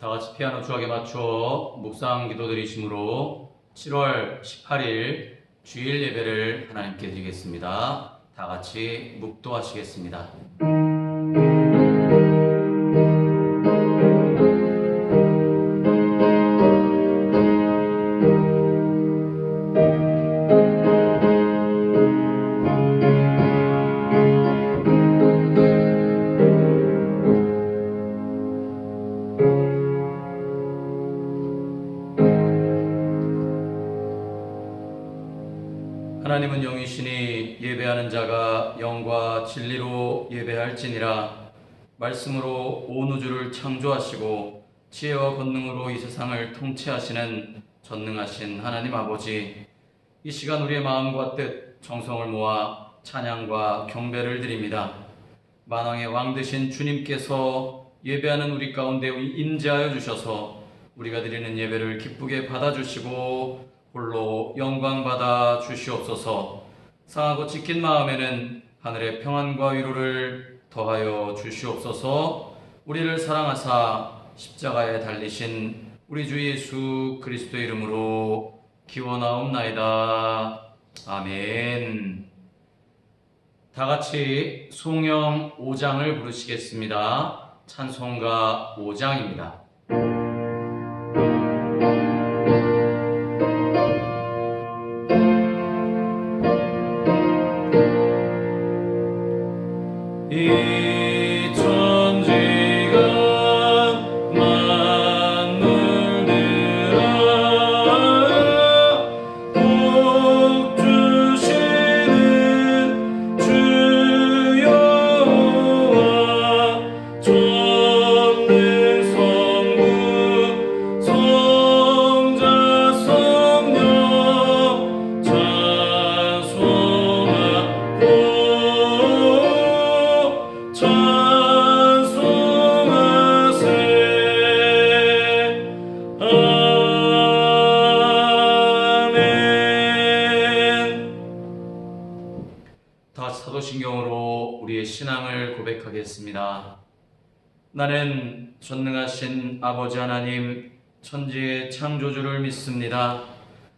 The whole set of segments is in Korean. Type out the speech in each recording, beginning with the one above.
다 같이 피아노 주악에 맞춰 묵상 기도 드리심으로 7월 18일 주일 예배를 하나님께 드리겠습니다. 다 같이 묵도하시겠습니다. 하나님은 영이시니 예배하는 자가 영과 진리로 예배할지니라. 말씀으로 온 우주를 창조하시고 지혜와 권능으로 이 세상을 통치하시는 전능하신 하나님 아버지, 이 시간 우리의 마음과 뜻, 정성을 모아 찬양과 경배를 드립니다. 만왕의 왕 되신 주님께서 예배하는 우리 가운데 임재하여 주셔서 우리가 드리는 예배를 기쁘게 받아주시고 홀로 영광 받아 주시옵소서. 상하고 지킨 마음에는 하늘의 평안과 위로를 더하여 주시옵소서. 우리를 사랑하사 십자가에 달리신 우리 주 예수 그리스도의 이름으로 기원하옵나이다. 아멘. 다 같이 송영 5장을 부르시겠습니다. 찬송가 5장입니다. 사도신경으로 우리의 신앙을 고백하겠습니다. 나는 전능하신 아버지 하나님, 천지의 창조주를 믿습니다.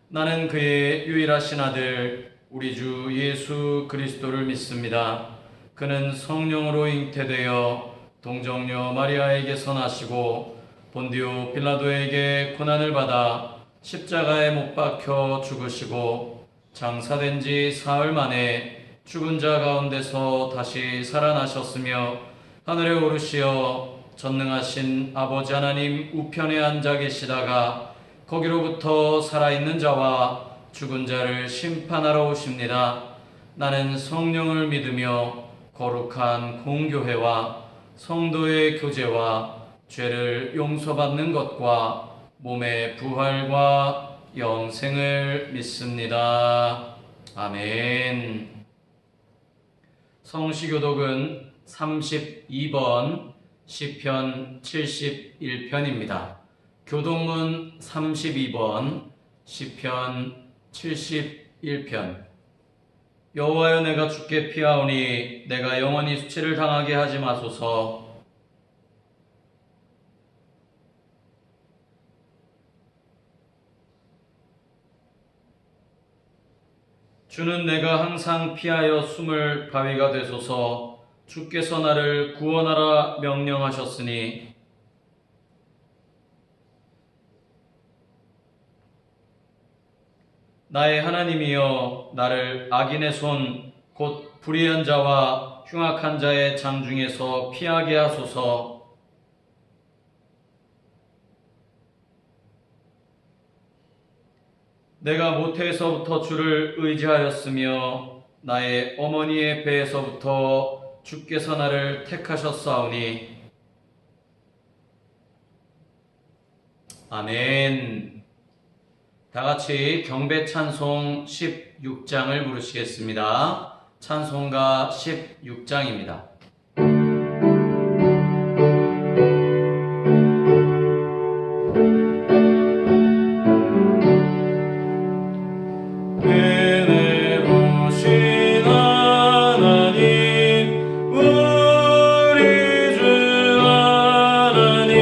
나는 그의 유일하신 아들 우리 주 예수 그리스도를 믿습니다. 그는 성령으로 잉태되어 동정녀 마리아에게서 나시고 본디오 빌라도에게 고난을 받아 십자가에 못 박혀 죽으시고 장사된 지 사흘 만에 죽은 자 가운데서 다시 살아나셨으며 하늘에 오르시어 전능하신 아버지 하나님 우편에 앉아 계시다가 거기로부터 살아있는 자와 죽은 자를 심판하러 오십니다. 나는 성령을 믿으며 거룩한 공교회와 성도의 교제와 죄를 용서받는 것과 몸의 부활과 영생을 믿습니다. 아멘. 성시교독은 32번 시편 71편입니다. 교독문 32번 시편 71편. 여호와여, 내가 주께 피하오니 내가 영원히 수치를 당하게 하지 마소서. 주는 내가 항상 피하여 숨을 바위가 되소서. 주께서 나를 구원하라 명령하셨으니 나의 하나님이여, 나를 악인의 손 곧 불의한 자와 흉악한 자의 장중에서 피하게 하소서. 내가 모태에서부터 주를 의지하였으며 나의 어머니의 배에서부터 주께서 나를 택하셨사오니. 아멘. 다 같이 경배 찬송 16장을 부르시겠습니다. 찬송가 16장입니다. 우리 주 하나님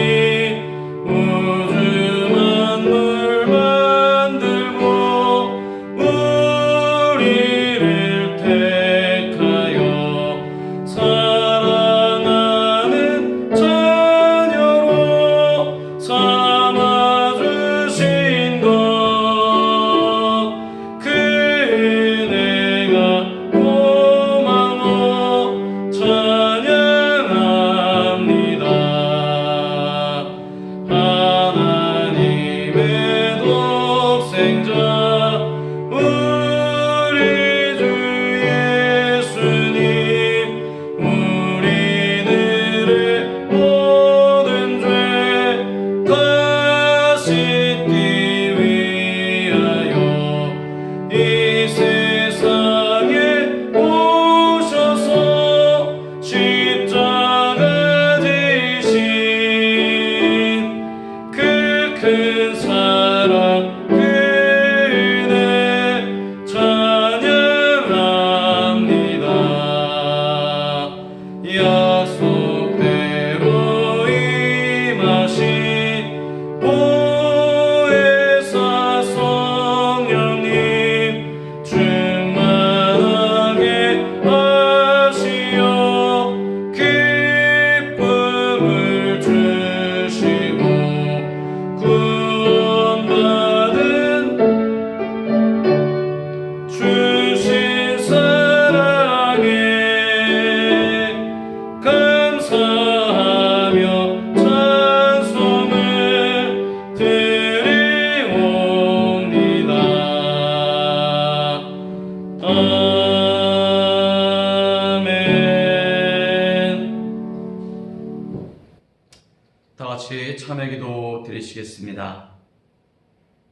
같이 참회기도 드리시겠습니다.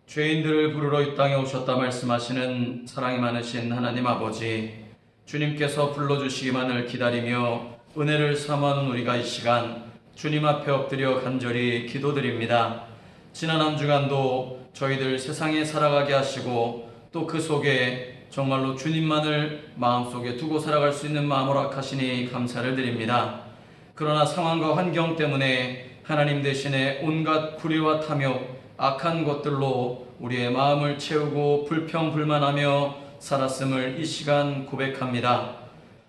죄인들을 부르러 이 땅에 오셨다 말씀하시는 사랑이 많으신 하나님 아버지, 주님께서 불러주시기만을 기다리며 은혜를 삼아온 우리가 이 시간 주님 앞에 엎드려 간절히 기도드립니다. 지난 한 주간도 저희들 세상에 살아가게 하시고 또 그 속에 정말로 주님만을 마음속에 두고 살아갈 수 있는 마음 허락하시니 감사를 드립니다. 그러나 상황과 환경 때문에 하나님 대신에 온갖 불의와 탐욕, 악한 것들로 우리의 마음을 채우고 불평불만하며 살았음을 이 시간 고백합니다.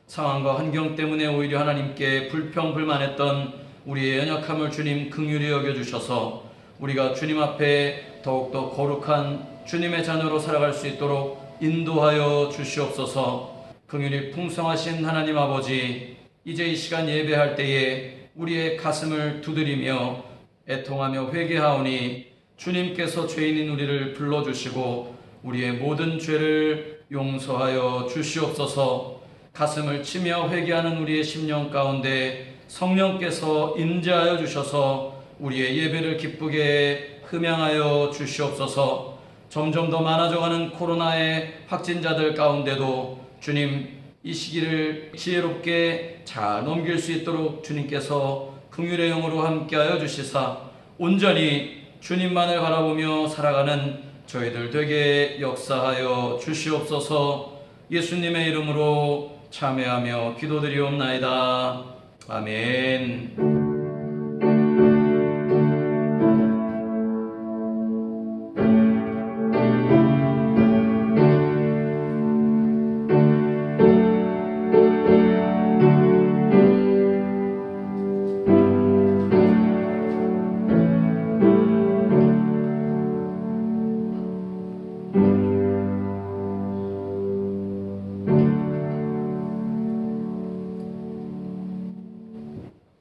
상황과 환경 때문에 오히려 하나님께 불평불만했던 우리의 연약함을 주님 긍휼히 여겨주셔서 우리가 주님 앞에 더욱더 거룩한 주님의 자녀로 살아갈 수 있도록 인도하여 주시옵소서. 긍휼이 풍성하신 하나님 아버지, 이제 이 시간 예배할 때에 우리의 가슴을 두드리며 애통하며 회개하오니 주님께서 죄인인 우리를 불러주시고 우리의 모든 죄를 용서하여 주시옵소서. 가슴을 치며 회개하는 우리의 심령 가운데 성령께서 임재하여 주셔서 우리의 예배를 기쁘게 흠양하여 주시옵소서. 점점 더 많아져가는 코로나의 확진자들 가운데도 주님, 이 시기를 지혜롭게 잘 넘길 수 있도록 주님께서 긍휼의 영으로 함께하여 주시사 온전히 주님만을 바라보며 살아가는 저희들 되게 역사하여 주시옵소서. 예수님의 이름으로 참회하며 기도드리옵나이다. 아멘.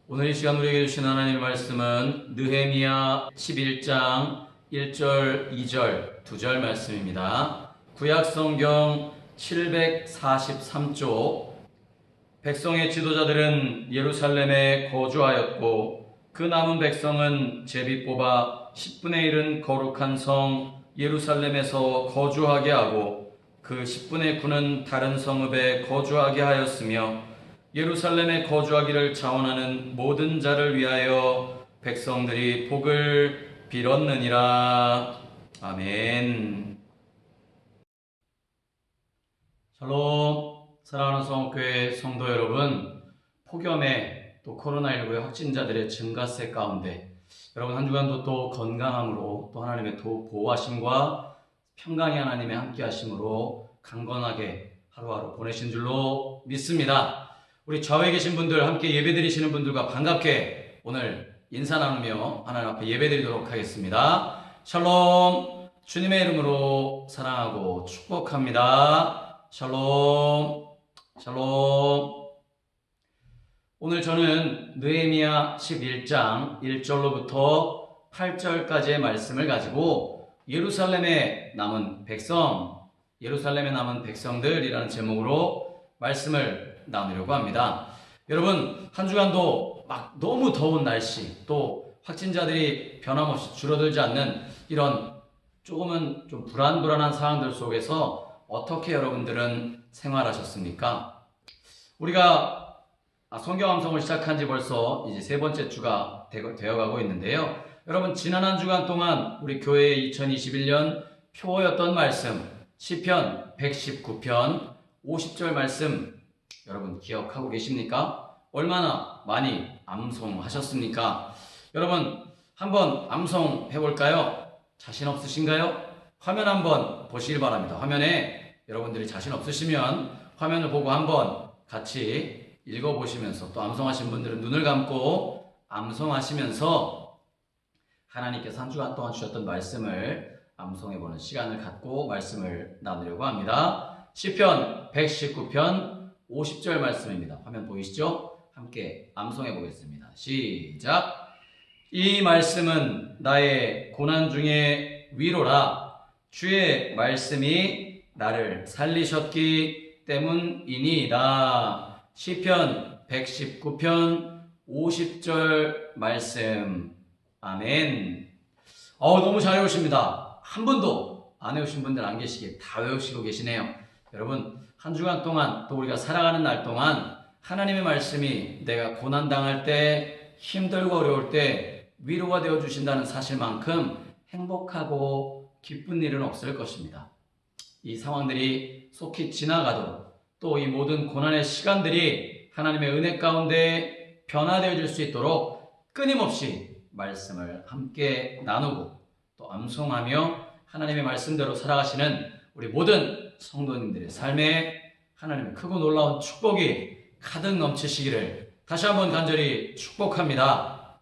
오늘 이 시간 우리에게 주신 하나님의 말씀은 느헤미야 11장 1절, 2절, 2절 말씀입니다. 구약성경 743쪽. 백성의 지도자들은 예루살렘에 거주하였고 그 남은 백성은 제비 뽑아 10분의 1은 거룩한 성 예루살렘에서 거주하게 하고 그 10분의 9는 다른 성읍에 거주하게 하였으며 예루살렘에 거주하기를 자원하는 모든 자를 위하여 백성들이 복을 빌었느니라. 아멘. 샬롬. 사랑하는 성교회 성도 여러분, 폭염에 또 코로나19의 확진자들의 증가세 가운데 여러분 한 주간도 또 건강함으로 또 하나님의 보호하심과 평강의 하나님의 함께하심으로 강건하게 하루하루 보내신 줄로 믿습니다. 우리 좌우에 계신 분들, 함께 예배드리시는 분들과 반갑게 오늘 인사 나누며 하나님 앞에 예배드리도록 하겠습니다. 샬롬. 주님의 이름으로 사랑하고 축복합니다. 샬롬. 샬롬. 오늘 저는 느헤미야 11장 1절로부터 8절까지의 말씀을 가지고 예루살렘에 남은 백성들이라는 제목으로 말씀을 나누려고 합니다. 여러분, 한 주간도 막 너무 더운 날씨, 또 확진자들이 변함없이 줄어들지 않는 이런 조금은 좀 불안한 상황들 속에서 어떻게 여러분들은 생활하셨습니까? 우리가 성경 암송을 시작한 지 벌써 이제 세 번째 주가 되어가고 있는데요. 여러분, 지난 한 주간 동안 우리 교회의 2021년 표어였던 말씀, 시편 119편 50절 말씀 여러분 기억하고 계십니까? 얼마나 많이 암송하셨습니까? 여러분, 한번 암송해 볼까요? 자신 없으신가요? 화면 한번 보시길 바랍니다. 화면에 여러분들이 자신 없으시면 화면을 보고 한번 같이 읽어보시면서, 또 암송하신 분들은 눈을 감고 암송하시면서 하나님께서 한 주간 동안 주셨던 말씀을 암송해보는 시간을 갖고 말씀을 나누려고 합니다. 시편 119편 50절 말씀입니다. 화면 보이시죠? 함께 암송해 보겠습니다. 시작. 이 말씀은 나의 고난 중에 위로라. 주의 말씀이 나를 살리셨기 때문이니이다. 시편 119편 50절 말씀 아멘. 너무 잘 외우십니다. 한 분도 안 외우신 분들 안 계시게 다 외우시고 계시네요. 여러분, 한 주간 동안 또 우리가 살아가는 날 동안 하나님의 말씀이 내가 고난당할 때, 힘들고 어려울 때 위로가 되어 주신다는 사실만큼 행복하고 기쁜 일은 없을 것입니다. 이 상황들이 속히 지나가도록, 또 이 모든 고난의 시간들이 하나님의 은혜 가운데 변화되어 줄 수 있도록 끊임없이 말씀을 함께 나누고 또 암송하며 하나님의 말씀대로 살아가시는 우리 모든 성도님들의 삶에 하나님의 크고 놀라운 축복이 가득 넘치시기를 다시 한번 간절히 축복합니다.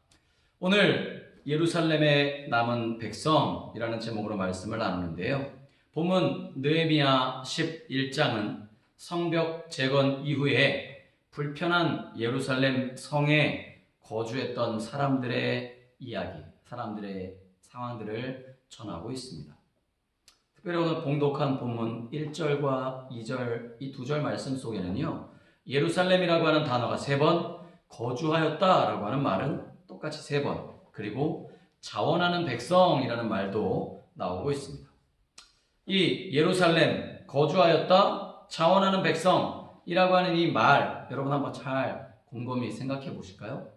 오늘 예루살렘에 남은 백성이라는 제목으로 말씀을 나누는데요. 본문 느헤미야 11장은 성벽 재건 이후에 불편한 예루살렘 성에 거주했던 사람들의 이야기, 사람들의 상황들을 전하고 있습니다. 특별히 오늘 봉독한 본문 1절과 2절 이 두 절 말씀 속에는요, 예루살렘이라고 하는 단어가 3번, 거주하였다라고 하는 말은 똑같이 3번, 그리고 자원하는 백성이라는 말도 나오고 있습니다. 이 예루살렘, 거주하였다, 자원하는 백성이라고 하는 이 말, 여러분 한번 잘 곰곰이 생각해 보실까요?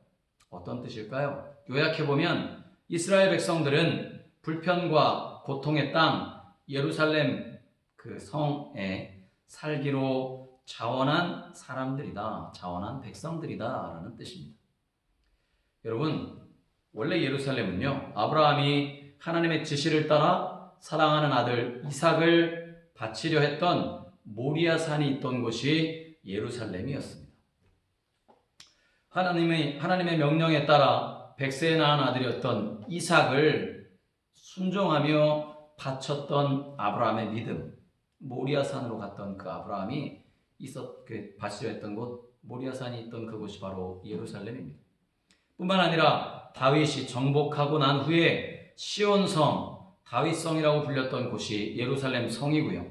어떤 뜻일까요? 요약해보면 이스라엘 백성들은 불편과 고통의 땅 예루살렘 그 성에 살기로 자원한 사람들이다, 자원한 백성들이다 라는 뜻입니다. 여러분, 원래 예루살렘은요, 아브라함이 하나님의 지시를 따라 사랑하는 아들 이삭을 바치려 했던 모리아산이 있던 곳이 예루살렘이었습니다. 하나님의 명령에 따라 백세에 낳은 아들이었던 이삭을 순종하며 바쳤던 아브라함의 믿음, 모리아산으로 갔던 그 아브라함이 바치려 했던 곳, 모리아산이 있던 그곳이 바로 예루살렘입니다. 뿐만 아니라 다윗이 정복하고 난 후에 시온성, 다윗성이라고 불렸던 곳이 예루살렘 성이고요.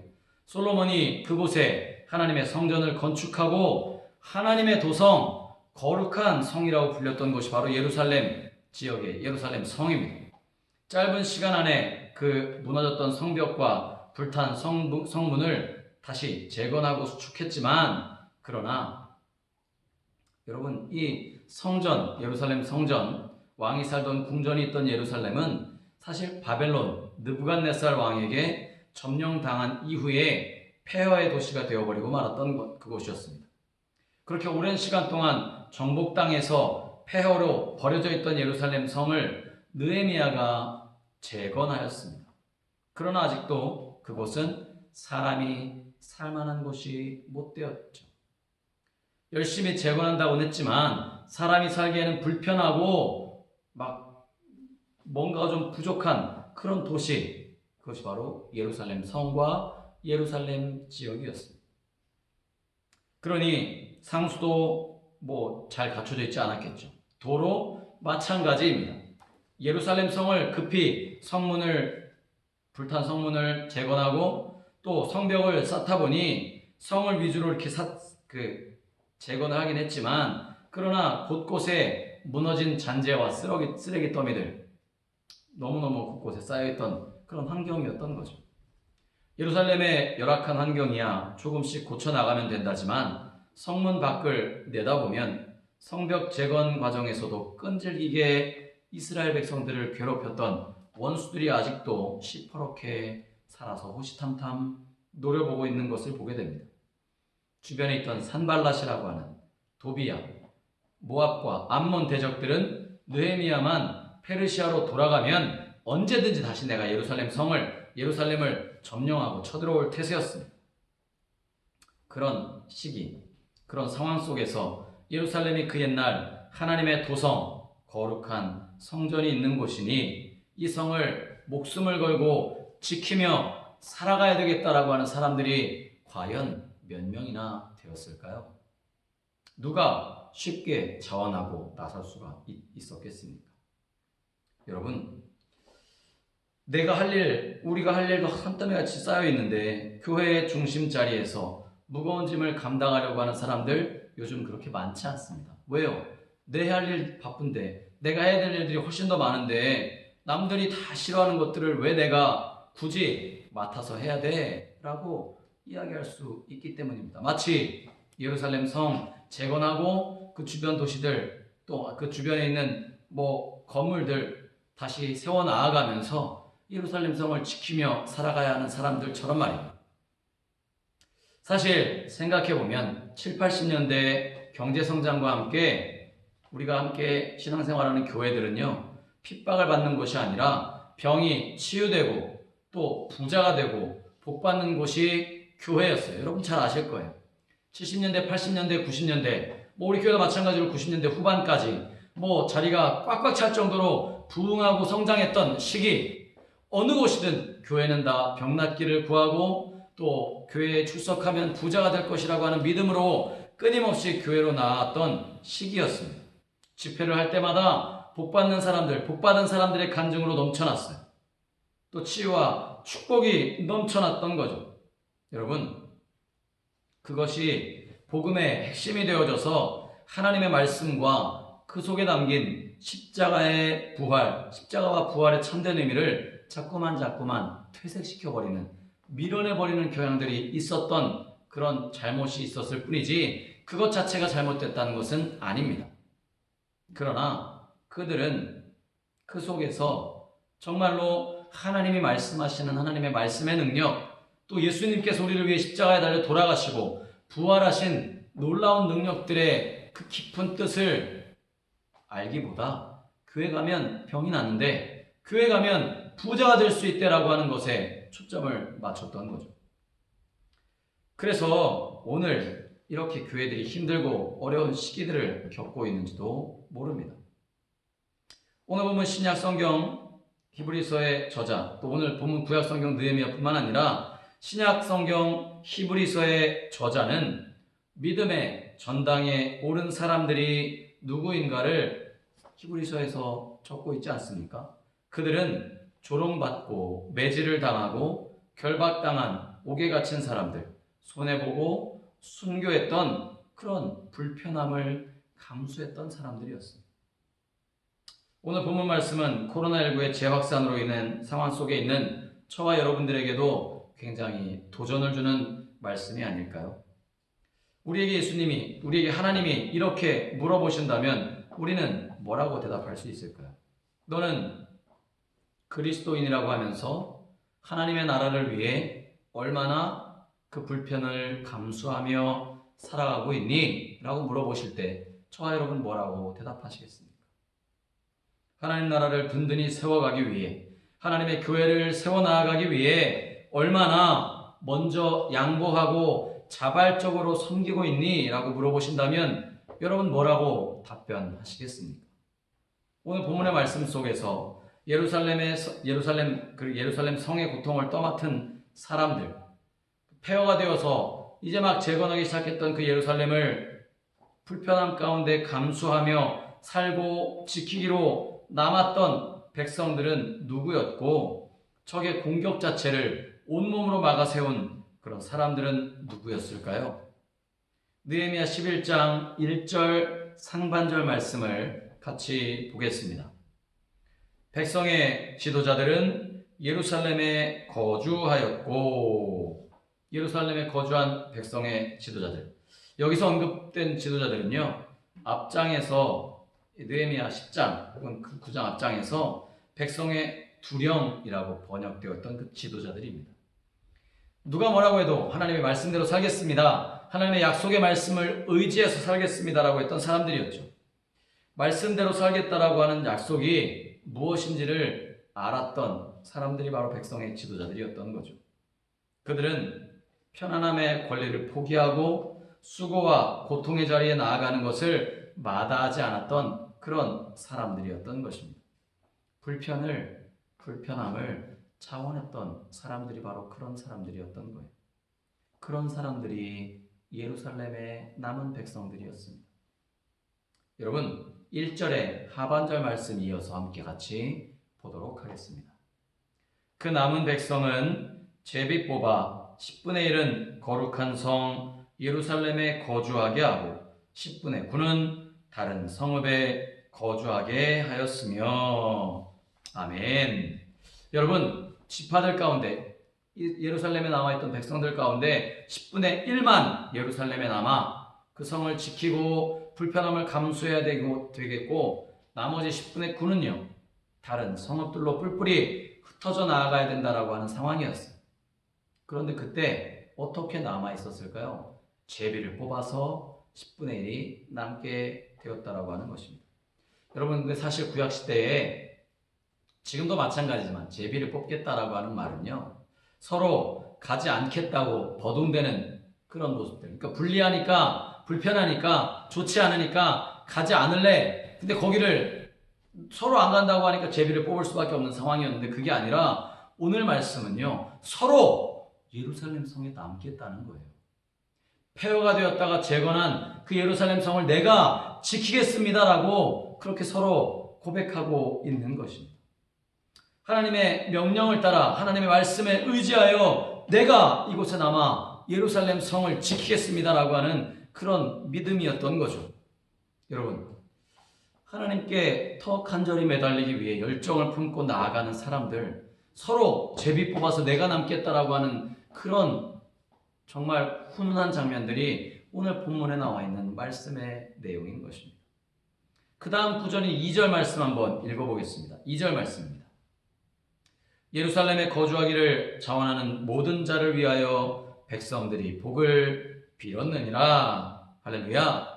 솔로몬이 그곳에 하나님의 성전을 건축하고 하나님의 도성, 거룩한 성이라고 불렸던 곳이 바로 예루살렘 지역의 예루살렘 성입니다. 짧은 시간 안에 그 무너졌던 성벽과 불탄 성문을 다시 재건하고 수축했지만, 그러나 여러분, 이 성전, 예루살렘 성전, 왕이 살던 궁전이 있던 예루살렘은 사실 바벨론 느부갓네살 왕에게 점령당한 이후에 폐허의 도시가 되어버리고 말았던 그곳이었습니다. 그렇게 오랜 시간 동안 정복 땅에서 폐허로 버려져 있던 예루살렘 성을 느헤미야가 재건하였습니다. 그러나 아직도 그곳은 사람이 살만한 곳이 못 되었죠. 열심히 재건한다고는 했지만 사람이 살기에는 불편하고 뭔가 좀 부족한 그런 도시, 그것이 바로 예루살렘 성과 예루살렘 지역이었습니다. 그러니 상수도 잘 갖춰져 있지 않았겠죠. 도로 마찬가지입니다. 예루살렘 성을 급히 불탄 성문을 재건하고 또 성벽을 쌓다 보니 성을 위주로 이렇게 재건을 하긴 했지만, 그러나 곳곳에 무너진 잔재와 쓰레기 더미들 너무너무 곳곳에 쌓여있던 그런 환경이었던 거죠. 예루살렘의 열악한 환경이야 조금씩 고쳐나가면 된다지만 성문 밖을 내다보면 성벽 재건 과정에서도 끈질기게 이스라엘 백성들을 괴롭혔던 원수들이 아직도 시퍼렇게 살아서 호시탐탐 노려보고 있는 것을 보게 됩니다. 주변에 있던 산발랏이라고 하는 도비야, 모압과 암몬 대적들은 느헤미야만 페르시아로 돌아가면 언제든지 다시 내가 예루살렘을 점령하고 쳐들어올 태세였습니다. 그런 시기, 그런 상황 속에서 예루살렘이 그 옛날 하나님의 도성, 거룩한 성전이 있는 곳이니 이 성을 목숨을 걸고 지키며 살아가야 되겠다라고 하는 사람들이 과연 몇 명이나 되었을까요? 누가 쉽게 자원하고 나설 수가 있었겠습니까? 여러분, 우리가 할 일도 산더미같이 쌓여 있는데 교회의 중심 자리에서 무거운 짐을 감당하려고 하는 사람들 요즘 그렇게 많지 않습니다. 왜요? 내 할 일 바쁜데 내가 해야 될 일들이 훨씬 더 많은데 남들이 다 싫어하는 것들을 왜 내가 굳이 맡아서 해야 돼? 라고 이야기할 수 있기 때문입니다. 마치 예루살렘 성 재건하고 그 주변 도시들 또 그 주변에 있는 건물들 다시 세워 나아가면서 예루살렘 성을 지키며 살아가야 하는 사람들처럼 말입니다. 사실 생각해보면 7, 80년대 경제성장과 함께 우리가 함께 신앙생활하는 교회들은요, 핍박을 받는 곳이 아니라 병이 치유되고 또 부자가 되고 복받는 곳이 교회였어요. 여러분 잘 아실 거예요. 70년대, 80년대, 90년대 우리 교회도 마찬가지로 90년대 후반까지 자리가 꽉꽉 찰 정도로 부흥하고 성장했던 시기, 어느 곳이든 교회는 다 병낫기를 구하고 또 교회에 출석하면 부자가 될 것이라고 하는 믿음으로 끊임없이 교회로 나왔던 시기였습니다. 집회를 할 때마다 복받는 사람들, 복받은 사람들의 간증으로 넘쳐났어요. 또 치유와 축복이 넘쳐났던 거죠. 여러분, 그것이 복음의 핵심이 되어져서 하나님의 말씀과 그 속에 담긴 십자가의 부활, 십자가와 부활의 참된 의미를 자꾸만 퇴색시켜버리는, 밀어내버리는 경향들이 있었던 그런 잘못이 있었을 뿐이지 그것 자체가 잘못됐다는 것은 아닙니다. 그러나 그들은 그 속에서 정말로 하나님이 말씀하시는 하나님의 말씀의 능력, 또 예수님께서 우리를 위해 십자가에 달려 돌아가시고 부활하신 놀라운 능력들의 그 깊은 뜻을 알기보다 교회 가면 병이 나는데 교회 가면 부자가 될 수 있다라고 하는 것에 초점을 맞췄던 거죠. 그래서 오늘 이렇게 교회들이 힘들고 어려운 시기들을 겪고 있는지도 모릅니다. 오늘 보면 신약 성경 히브리서의 저자, 또 오늘 보면 구약 성경 느헤미야뿐만 아니라 신약 성경 히브리서의 저자는 믿음의 전당에 오른 사람들이 누구인가를 히브리서에서 적고 있지 않습니까? 그들은 조롱받고 매질을 당하고 결박당한 옥에 갇힌 사람들, 손해보고 순교했던 그런 불편함을 감수했던 사람들이었습니다. 오늘 본문 말씀은 코로나19의 재확산으로 인한 상황 속에 있는 저와 여러분들에게도 굉장히 도전을 주는 말씀이 아닐까요? 우리에게 예수님이, 우리에게 하나님이 이렇게 물어보신다면 우리는 뭐라고 대답할 수 있을까요? 너는 그리스도인이라고 하면서 하나님의 나라를 위해 얼마나 그 불편을 감수하며 살아가고 있니? 라고 물어보실 때 저와 여러분 뭐라고 대답하시겠습니까? 하나님 나라를 든든히 세워가기 위해, 하나님의 교회를 세워나가기 위해 얼마나 먼저 양보하고 자발적으로 섬기고 있니? 라고 물어보신다면 여러분 뭐라고 답변하시겠습니까? 오늘 본문의 말씀 속에서 예루살렘 성의 고통을 떠맡은 사람들, 폐허가 되어서 이제 막 재건하기 시작했던 그 예루살렘을 불편함 가운데 감수하며 살고 지키기로 남았던 백성들은 누구였고 적의 공격 자체를 온몸으로 막아 세운 그런 사람들은 누구였을까요? 느헤미야 11장 1절 상반절 말씀을 같이 보겠습니다. 백성의 지도자들은 예루살렘에 거주하였고, 예루살렘에 거주한 백성의 지도자들, 여기서 언급된 지도자들은요, 앞장에서 느헤미야 10장 혹은 그 9장 앞장에서 백성의 두령이라고 번역되었던 그 지도자들입니다. 누가 뭐라고 해도 하나님의 말씀대로 살겠습니다, 하나님의 약속의 말씀을 의지해서 살겠습니다라고 했던 사람들이었죠. 말씀대로 살겠다라고 하는 약속이 무엇인지를 알았던 사람들이 바로 백성의 지도자들이었던 거죠. 그들은 편안함의 권리를 포기하고 수고와 고통의 자리에 나아가는 것을 마다하지 않았던 그런 사람들이었던 것입니다. 불편함을 자원했던 사람들이 바로 그런 사람들이었던 거예요. 그런 사람들이 예루살렘의 남은 백성들이었습니다. 여러분, 1절의 하반절 말씀 이어서 함께 같이 보도록 하겠습니다. 그 남은 백성은 제비 뽑아 10분의 1은 거룩한 성 예루살렘에 거주하게 하고 10분의 9는 다른 성읍에 거주하게 하였으며. 아멘. 여러분, 지파들 가운데 예루살렘에 남아있던 백성들 가운데 10분의 1만 예루살렘에 남아 그 성을 지키고 불편함을 감수해야 되겠고, 나머지 10분의 9는요 다른 성읍들로 뿔뿔이 흩어져 나아가야 된다라고 하는 상황이었어요. 그런데 그때 어떻게 남아 있었을까요? 제비를 뽑아서 10분의 1이 남게 되었다라고 하는 것입니다. 여러분, 근데 사실 구약 시대에 지금도 마찬가지지만 제비를 뽑겠다라고 하는 말은요, 서로 가지 않겠다고 버둥대는 그런 모습들. 그러니까 불리하니까, 불편하니까, 좋지 않으니까 가지 않을래. 근데 거기를 서로 안 간다고 하니까 제비를 뽑을 수밖에 없는 상황이었는데, 그게 아니라 오늘 말씀은요, 서로 예루살렘 성에 남겠다는 거예요. 폐허가 되었다가 재건한 그 예루살렘 성을 내가 지키겠습니다라고 그렇게 서로 고백하고 있는 것입니다. 하나님의 명령을 따라 하나님의 말씀에 의지하여 내가 이곳에 남아 예루살렘 성을 지키겠습니다라고 하는 그런 믿음이었던 거죠. 여러분, 하나님께 더 간절히 매달리기 위해 열정을 품고 나아가는 사람들, 서로 제비 뽑아서 내가 남겠다라고 하는 그런 정말 훈훈한 장면들이 오늘 본문에 나와 있는 말씀의 내용인 것입니다. 그 다음 구절인 2절 말씀 한번 읽어보겠습니다. 2절 말씀입니다. 예루살렘에 거주하기를 자원하는 모든 자를 위하여 백성들이 복을 빌었느니라. 할렐루야.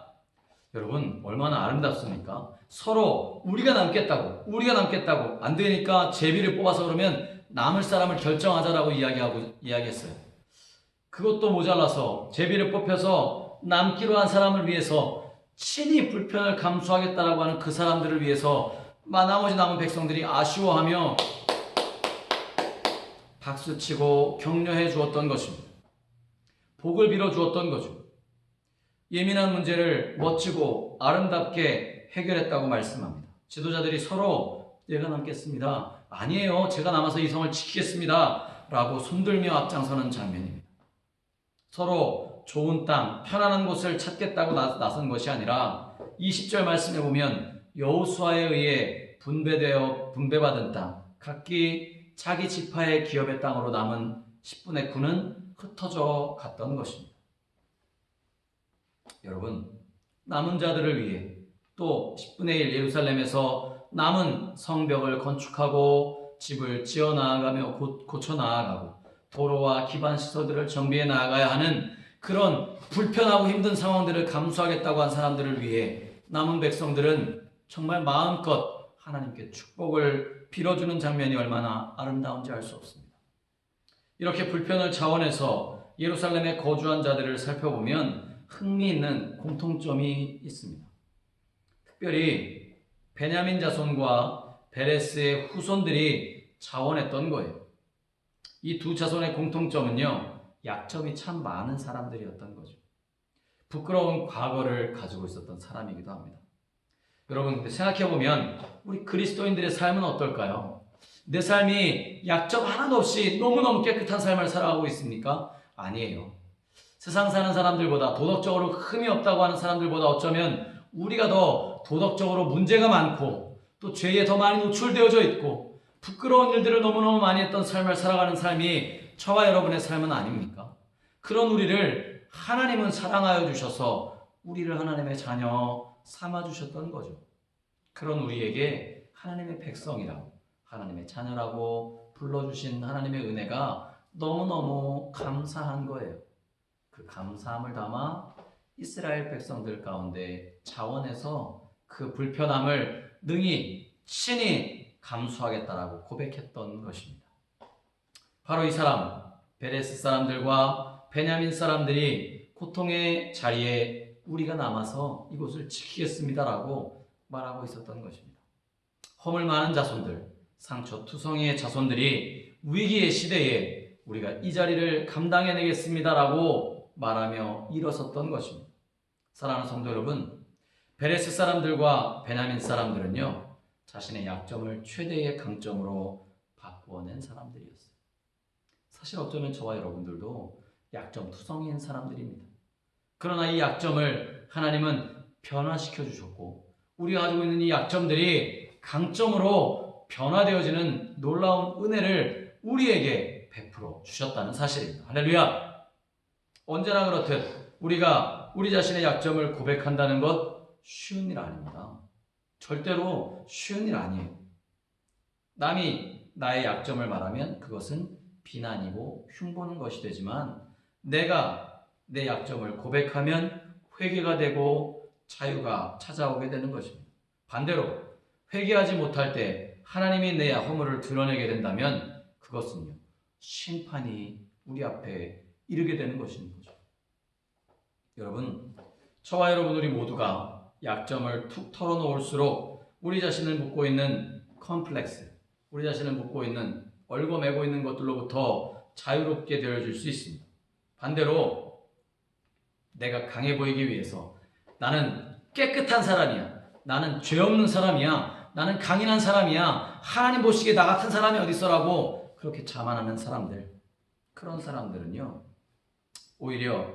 여러분, 얼마나 아름답습니까? 서로 우리가 남겠다고 안 되니까 제비를 뽑아서 그러면 남을 사람을 결정하자라고 이야기했어요. 그것도 모자라서 제비를 뽑혀서 남기로 한 사람을 위해서 친히 불편을 감수하겠다라고 하는 그 사람들을 위해서 나머지 남은 백성들이 아쉬워하며 박수치고 격려해 주었던 것입니다. 복을 빌어 주었던 거죠. 예민한 문제를 멋지고 아름답게 해결했다고 말씀합니다. 지도자들이 서로 내가 남겠습니다, 아니에요, 제가 남아서 이 성을 지키겠습니다 라고 손들며 앞장서는 장면입니다. 서로 좋은 땅, 편안한 곳을 찾겠다고 나선 것이 아니라 20절 말씀에 보면 여호수아에 의해 분배받은 땅, 각기 자기 지파의 기업의 땅으로 남은 10분의 9는 흩어져 갔던 것입니다. 여러분, 남은 자들을 위해 또 10분의 1 예루살렘에서 남은 성벽을 건축하고 집을 지어 나아가며 고쳐 나아가고 도로와 기반 시설들을 정비해 나아가야 하는 그런 불편하고 힘든 상황들을 감수하겠다고 한 사람들을 위해 남은 백성들은 정말 마음껏 하나님께 축복을 빌어주는 장면이 얼마나 아름다운지 알 수 없습니다. 이렇게 불편을 자원해서 예루살렘에 거주한 자들을 살펴보면 흥미있는 공통점이 있습니다. 특별히 베냐민 자손과 베레스의 후손들이 자원했던 거예요. 이 두 자손의 공통점은요, 약점이 참 많은 사람들이었던 거죠. 부끄러운 과거를 가지고 있었던 사람이기도 합니다. 여러분, 생각해보면 우리 그리스도인들의 삶은 어떨까요? 내 삶이 약점 하나도 없이 너무너무 깨끗한 삶을 살아가고 있습니까? 아니에요. 세상 사는 사람들보다, 도덕적으로 흠이 없다고 하는 사람들보다 어쩌면 우리가 더 도덕적으로 문제가 많고 또 죄에 더 많이 노출되어져 있고 부끄러운 일들을 너무너무 많이 했던 삶을 살아가는 삶이 저와 여러분의 삶은 아닙니까? 그런 우리를 하나님은 사랑하여 주셔서 우리를 하나님의 자녀 삼아주셨던 거죠. 그런 우리에게 하나님의 백성이라고, 하나님의 자녀라고 불러주신 하나님의 은혜가 너무너무 감사한 거예요. 그 감사함을 담아 이스라엘 백성들 가운데 자원해서 그 불편함을 능히 친히 감수하겠다라고 고백했던 것입니다. 바로 이 사람, 베레스 사람들과 베냐민 사람들이 고통의 자리에 우리가 남아서 이곳을 지키겠습니다라고 말하고 있었던 것입니다. 허물 많은 자손들, 상처투성이의 자손들이 위기의 시대에 우리가 이 자리를 감당해내겠습니다라고 말하며 일어섰던 것입니다. 사랑하는 성도 여러분, 베레스 사람들과 베냐민 사람들은요, 자신의 약점을 최대의 강점으로 바꾸어낸 사람들이었어요. 사실 어쩌면 저와 여러분들도 약점 투성이인 사람들입니다. 그러나 이 약점을 하나님은 변화시켜 주셨고 우리가 가지고 있는 이 약점들이 강점으로 변화되어지는 놀라운 은혜를 우리에게 베풀어 주셨다는 사실입니다. 할렐루야! 언제나 그렇듯 우리가 우리 자신의 약점을 고백한다는 것 쉬운 일 아닙니다. 절대로 쉬운 일 아니에요. 남이 나의 약점을 말하면 그것은 비난이고 흉보는 것이 되지만 내가 내 약점을 고백하면 회개가 되고 자유가 찾아오게 되는 것입니다. 반대로 회개하지 못할 때 하나님이 내 허물을 드러내게 된다면 그것은요, 심판이 우리 앞에 이르게 되는 것인 거죠. 여러분, 저와 여러분 우리 모두가 약점을 툭 털어놓을수록 우리 자신을 묶고 있는 컴플렉스, 우리 자신을 묶고 있는 얽어매고 있는 것들로부터 자유롭게 되어질 수 있습니다. 반대로 내가 강해 보이기 위해서 나는 깨끗한 사람이야, 나는 죄 없는 사람이야, 나는 강인한 사람이야, 하나님 보시기에 나 같은 사람이 어디 있어라고 그렇게 자만하는 사람들, 그런 사람들은요 오히려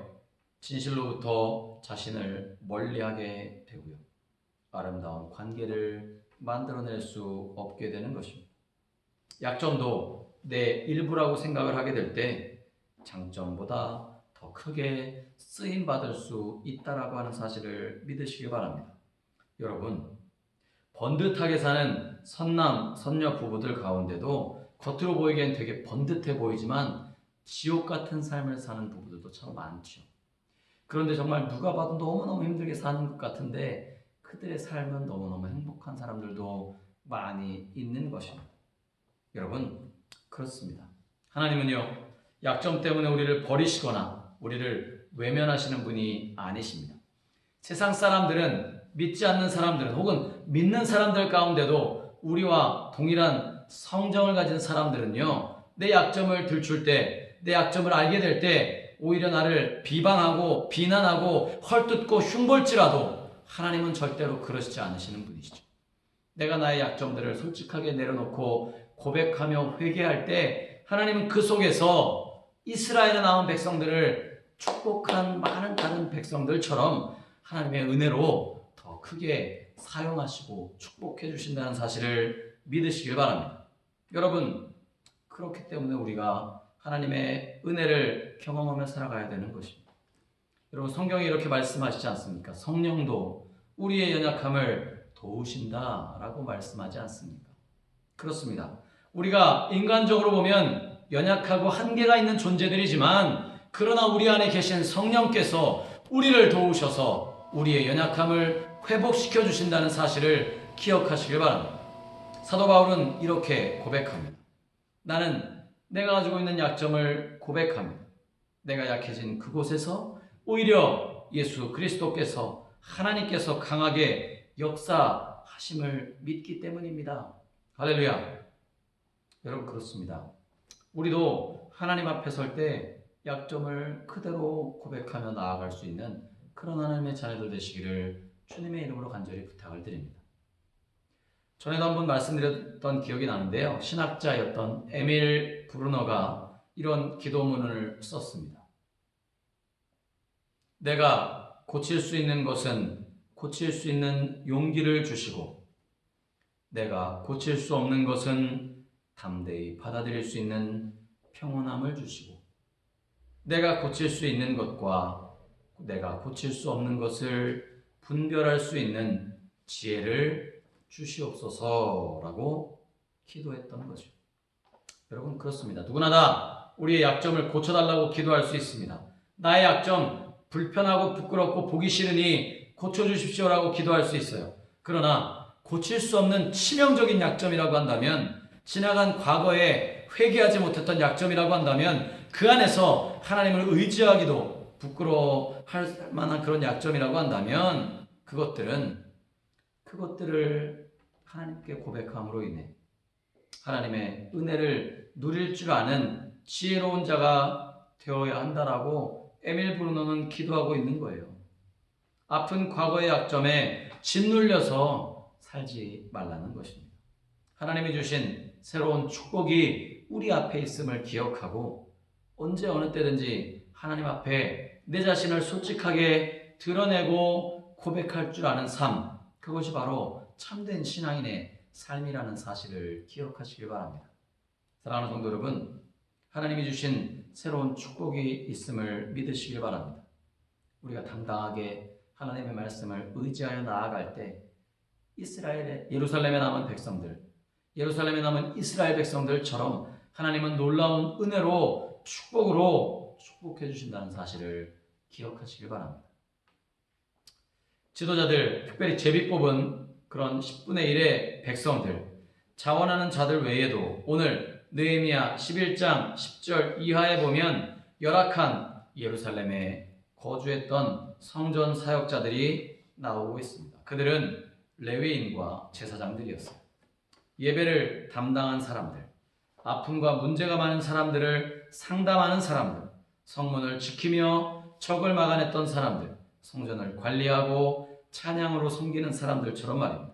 진실로부터 자신을 멀리하게 되고요, 아름다운 관계를 만들어낼 수 없게 되는 것입니다. 약점도 내 일부라고 생각을 하게 될 때 장점보다 더 크게 쓰임받을 수 있다라고 하는 사실을 믿으시기 바랍니다. 여러분, 번듯하게 사는 선남, 선녀 부부들 가운데도 겉으로 보이기엔 되게 번듯해 보이지만 지옥 같은 삶을 사는 부부들도 참 많죠. 그런데 정말 누가 봐도 너무너무 힘들게 사는 것 같은데 그들의 삶은 너무너무 행복한 사람들도 많이 있는 것입니다. 여러분, 그렇습니다. 하나님은요, 약점 때문에 우리를 버리시거나 우리를 외면하시는 분이 아니십니다. 세상 사람들은, 믿지 않는 사람들은, 혹은 믿는 사람들 가운데도 우리와 동일한 성정을 가진 사람들은요, 내 약점을 들출 때, 내 약점을 알게 될 때 오히려 나를 비방하고 비난하고 헐뜯고 흉볼지라도 하나님은 절대로 그러시지 않으시는 분이시죠. 내가 나의 약점들을 솔직하게 내려놓고 고백하며 회개할 때 하나님은 그 속에서 이스라엘에 나온 백성들을 축복한 많은 다른 백성들처럼 하나님의 은혜로 더 크게 사용하시고 축복해 주신다는 사실을 믿으시길 바랍니다. 여러분, 그렇기 때문에 우리가 하나님의 은혜를 경험하며 살아가야 되는 것입니다. 여러분, 성경이 이렇게 말씀하시지 않습니까? 성령도 우리의 연약함을 도우신다라고 말씀하지 않습니까? 그렇습니다. 우리가 인간적으로 보면 연약하고 한계가 있는 존재들이지만 그러나 우리 안에 계신 성령께서 우리를 도우셔서 우리의 연약함을 회복시켜 주신다는 사실을 기억하시길 바랍니다. 사도 바울은 이렇게 고백합니다. 나는 내가 가지고 있는 약점을 고백합니다. 내가 약해진 그곳에서 오히려 예수 그리스도께서, 하나님께서 강하게 역사하심을 믿기 때문입니다. 할렐루야. 여러분, 그렇습니다. 우리도 하나님 앞에 설 때 약점을 그대로 고백하며 나아갈 수 있는 그런 하나님의 자녀들 되시기를 주님의 이름으로 간절히 부탁을 드립니다. 전에도 한번 말씀드렸던 기억이 나는데요, 신학자였던 에밀 브루너가 이런 기도문을 썼습니다. 내가 고칠 수 있는 것은 고칠 수 있는 용기를 주시고, 내가 고칠 수 없는 것은 담대히 받아들일 수 있는 평온함을 주시고, 내가 고칠 수 있는 것과 내가 고칠 수 없는 것을 분별할 수 있는 지혜를 주시옵소서라고 기도했던 거죠. 여러분, 그렇습니다. 누구나 다 우리의 약점을 고쳐달라고 기도할 수 있습니다. 나의 약점, 불편하고 부끄럽고 보기 싫으니 고쳐주십시오라고 기도할 수 있어요. 그러나 고칠 수 없는 치명적인 약점이라고 한다면, 지나간 과거에 회개하지 못했던 약점이라고 한다면 그 안에서 하나님을 의지하기도 부끄러워할 만한 그런 약점이라고 한다면 그것들을 하나님께 고백함으로 인해 하나님의 은혜를 누릴 줄 아는 지혜로운 자가 되어야 한다라고 에밀 브루노는 기도하고 있는 거예요. 아픈 과거의 약점에 짓눌려서 살지 말라는 것입니다. 하나님이 주신 새로운 축복이 우리 앞에 있음을 기억하고 언제 어느 때든지 하나님 앞에 내 자신을 솔직하게 드러내고 고백할 줄 아는 삶, 그것이 바로 참된 신앙인의 삶이라는 사실을 기억하시길 바랍니다. 사랑하는 성도 여러분, 하나님이 주신 새로운 축복이 있음을 믿으시길 바랍니다. 우리가 당당하게 하나님의 말씀을 의지하여 나아갈 때 예루살렘에 남은 백성들, 예루살렘에 남은 이스라엘 백성들처럼 하나님은 놀라운 은혜로 축복으로 축복해 주신다는 사실을 기억하시길 바랍니다. 지도자들, 특별히 제비 뽑은 그런 10분의 1의 백성들, 자원하는 자들 외에도 오늘 느헤미야 11장 10절 이하에 보면 열악한 예루살렘에 거주했던 성전 사역자들이 나오고 있습니다. 그들은 레위인과 제사장들이었어요. 예배를 담당한 사람들, 아픔과 문제가 많은 사람들을 상담하는 사람들, 성문을 지키며 적을 막아냈던 사람들, 성전을 관리하고 찬양으로 섬기는 사람들처럼 말입니다.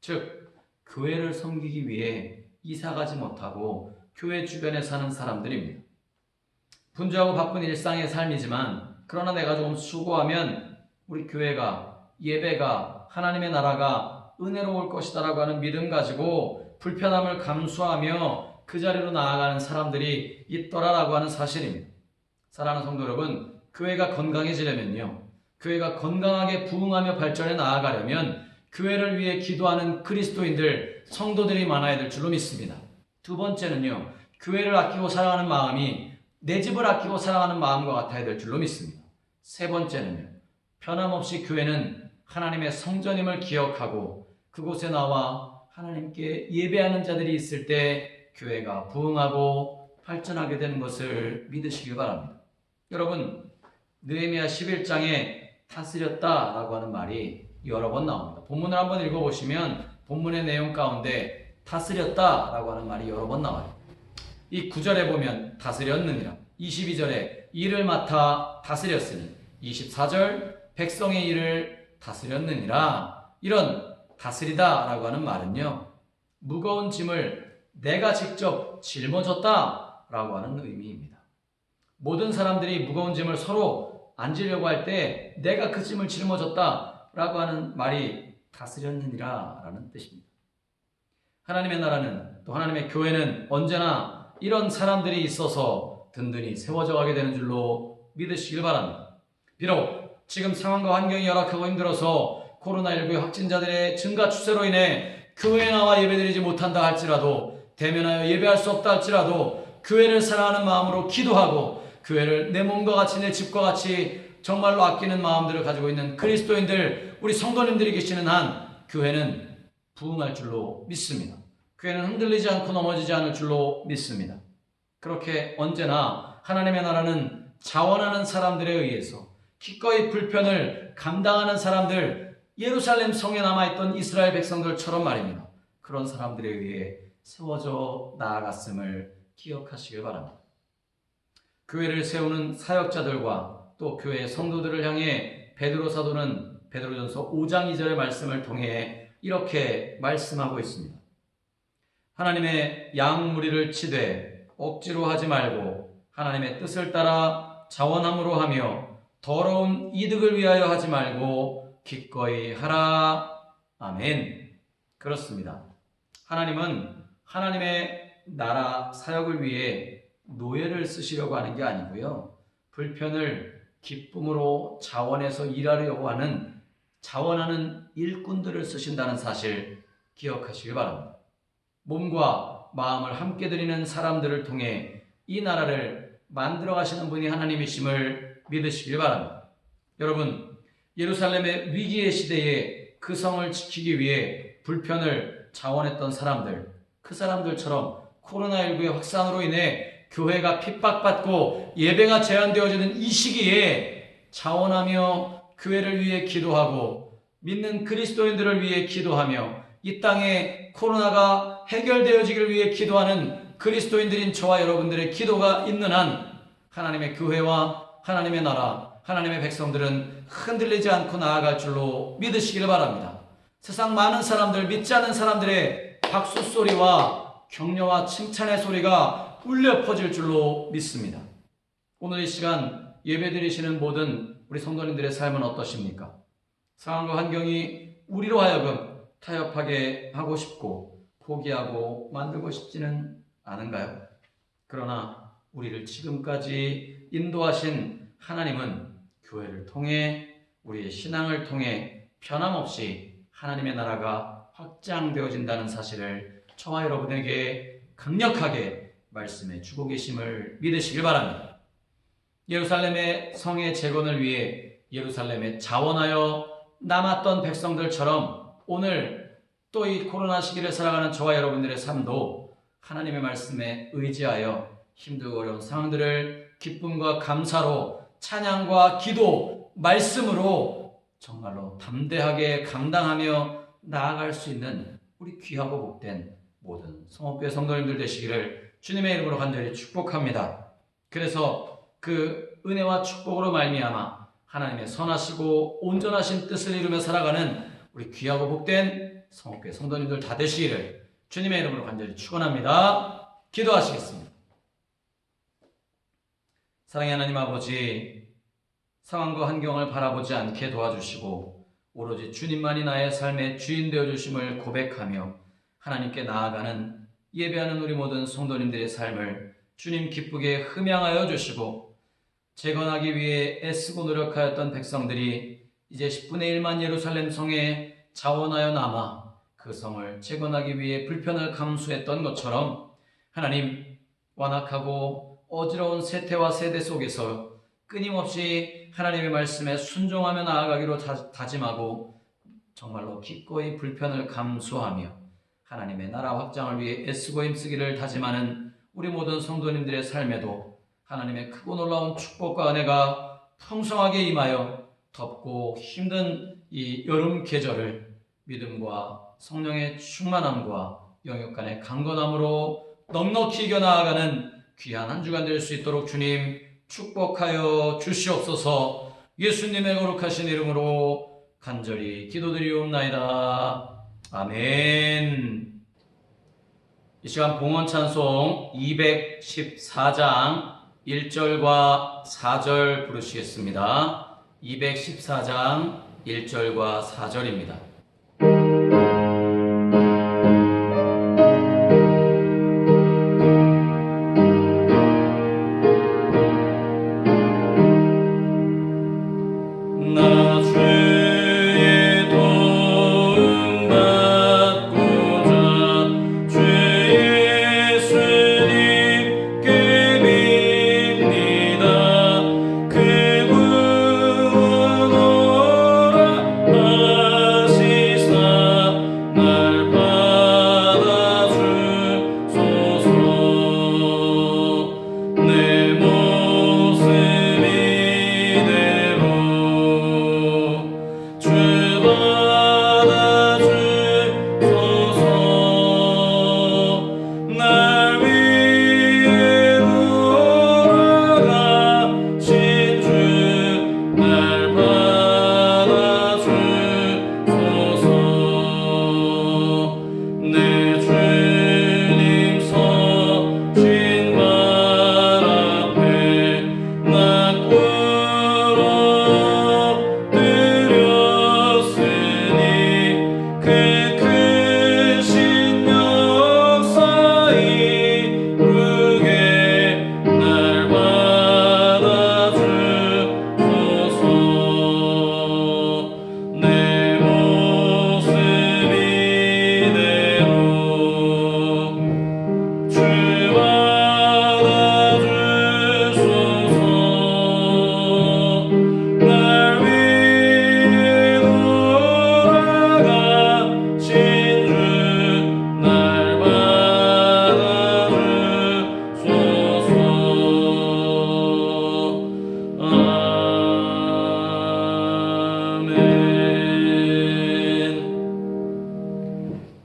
즉, 교회를 섬기기 위해 이사가지 못하고 교회 주변에 사는 사람들입니다. 분주하고 바쁜 일상의 삶이지만 그러나 내가 조금 수고하면 우리 교회가, 예배가, 하나님의 나라가 은혜로울 것이다라고 하는 믿음 가지고 불편함을 감수하며 그 자리로 나아가는 사람들이 있더라라고 하는 사실입니다. 사랑하는 성도 여러분, 교회가 건강해지려면요, 교회가 건강하게 부흥하며 발전해 나아가려면 교회를 위해 기도하는 그리스도인들, 성도들이 많아야 될 줄로 믿습니다. 두 번째는요, 교회를 아끼고 사랑하는 마음이 내 집을 아끼고 사랑하는 마음과 같아야 될 줄로 믿습니다. 세 번째는요, 변함없이 교회는 하나님의 성전임을 기억하고 그곳에 나와 하나님께 예배하는 자들이 있을 때 교회가 부흥하고 발전하게 되는 것을 믿으시길 바랍니다. 여러분, 느헤미야 11장에 다스렸다라고 하는 말이 여러 번 나옵니다. 본문을 한번 읽어보시면 본문의 내용 가운데 다스렸다라고 하는 말이 여러 번 나와요. 이 9절에 보면 다스렸느니라, 22절에 일을 맡아 다스렸으니, 24절 백성의 일을 다스렸느니라. 이런 다스리다라고 하는 말은요, 무거운 짐을 내가 직접 짊어졌다라고 하는 의미입니다. 모든 사람들이 무거운 짐을 서로 안 지려고 할 때 내가 그 짐을 짊어졌다라고 하는 말이 다스렸느니라 라는 뜻입니다. 하나님의 나라는, 또 하나님의 교회는 언제나 이런 사람들이 있어서 든든히 세워져 가게 되는 줄로 믿으시길 바랍니다. 비록 지금 상황과 환경이 열악하고 힘들어서 코로나19 확진자들의 증가 추세로 인해 교회에 나와 예배드리지 못한다 할지라도, 대면하여 예배할 수 없다 할지라도 교회를 사랑하는 마음으로 기도하고 교회를 내 몸과 같이, 내 집과 같이 정말로 아끼는 마음들을 가지고 있는 그리스도인들, 우리 성도님들이 계시는 한 교회는 부흥할 줄로 믿습니다. 교회는 흔들리지 않고 넘어지지 않을 줄로 믿습니다. 그렇게 언제나 하나님의 나라는 자원하는 사람들에 의해서 기꺼이 불편을 감당하는 사람들, 예루살렘 성에 남아있던 이스라엘 백성들처럼 말입니다. 그런 사람들에 의해 세워져 나아갔음을 기억하시길 바랍니다. 교회를 세우는 사역자들과 또 교회의 성도들을 향해 베드로 사도는 베드로전서 5장 2절의 말씀을 통해 이렇게 말씀하고 있습니다. 하나님의 양무리를 치되 억지로 하지 말고 하나님의 뜻을 따라 자원함으로 하며 더러운 이득을 위하여 하지 말고 기꺼이 하라. 아멘. 그렇습니다. 하나님은 하나님의 나라 사역을 위해 노예를 쓰시려고 하는 게 아니고요, 불편을 기쁨으로 자원해서 일하려고 하는 자원하는 일꾼들을 쓰신다는 사실 기억하시길 바랍니다. 몸과 마음을 함께 드리는 사람들을 통해 이 나라를 만들어 가시는 분이 하나님이심을 믿으시길 바랍니다. 여러분, 예루살렘의 위기의 시대에 그 성을 지키기 위해 불편을 자원했던 사람들, 그 사람들처럼 코로나19의 확산으로 인해 교회가 핍박받고 예배가 제한되어지는 이 시기에 자원하며 교회를 위해 기도하고 믿는 그리스도인들을 위해 기도하며 이 땅에 코로나가 해결되어지기를 위해 기도하는 그리스도인들인 저와 여러분들의 기도가 있는 한 하나님의 교회와 하나님의 나라, 하나님의 백성들은 흔들리지 않고 나아갈 줄로 믿으시기를 바랍니다. 세상 많은 사람들, 믿지 않는 사람들의 박수 소리와 격려와 칭찬의 소리가 울려 퍼질 줄로 믿습니다. 오늘 이 시간 예배드리시는 모든 우리 성도님들의 삶은 어떠십니까? 상황과 환경이 우리로 하여금 타협하게 하고 싶고 포기하고 만들고 싶지는 않은가요? 그러나 우리를 지금까지 인도하신 하나님은 교회를 통해 우리의 신앙을 통해 변함없이 하나님의 나라가 확장되어진다는 사실을 저와 여러분에게 강력하게 말씀해 주고 계심을 믿으시길 바랍니다. 예루살렘의 성의 재건을 위해 예루살렘에 자원하여 남았던 백성들처럼 오늘 또 이 코로나 시기를 살아가는 저와 여러분들의 삶도 하나님의 말씀에 의지하여 힘들고 어려운 상황들을 기쁨과 감사로 찬양과 기도, 말씀으로 정말로 담대하게 감당하며 나아갈 수 있는 우리 귀하고 복된 모든 성업교회 성도님들 되시기를 주님의 이름으로 간절히 축복합니다. 그래서 그 은혜와 축복으로 말미암아 하나님의 선하시고 온전하신 뜻을 이루며 살아가는 우리 귀하고 복된 성업교회 성도님들 다 되시기를 주님의 이름으로 간절히 축원합니다. 기도하시겠습니다. 사랑의 하나님 아버지, 상황과 환경을 바라보지 않게 도와주시고 오로지 주님만이 나의 삶의 주인 되어주심을 고백하며 하나님께 나아가는 예배하는 우리 모든 성도님들의 삶을 주님 기쁘게 흠양하여 주시고 재건하기 위해 애쓰고 노력하였던 백성들이 이제 10분의 1만 예루살렘 성에 자원하여 남아 그 성을 재건하기 위해 불편을 감수했던 것처럼 하나님, 완악하고 어지러운 세태와 세대 속에서 끊임없이 하나님의 말씀에 순종하며 나아가기로 다짐하고 정말로 기꺼이 불편을 감수하며 하나님의 나라 확장을 위해 애쓰고 힘쓰기를 다짐하는 우리 모든 성도님들의 삶에도 하나님의 크고 놀라운 축복과 은혜가 풍성하게 임하여 덥고 힘든 이 여름 계절을 믿음과 성령의 충만함과 영역 간의 강건함으로 넉넉히 이겨나가는 귀한 한 주간 될 수 있도록 주님 축복하여 주시옵소서. 예수님의 거룩하신 이름으로 간절히 기도드리옵나이다. 아멘. 이 시간 봉헌 찬송 214장 1절과 4절 부르시겠습니다. 214장 1절과 4절입니다.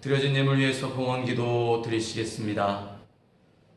드려진 예물 위해서 봉헌 기도 드리시겠습니다.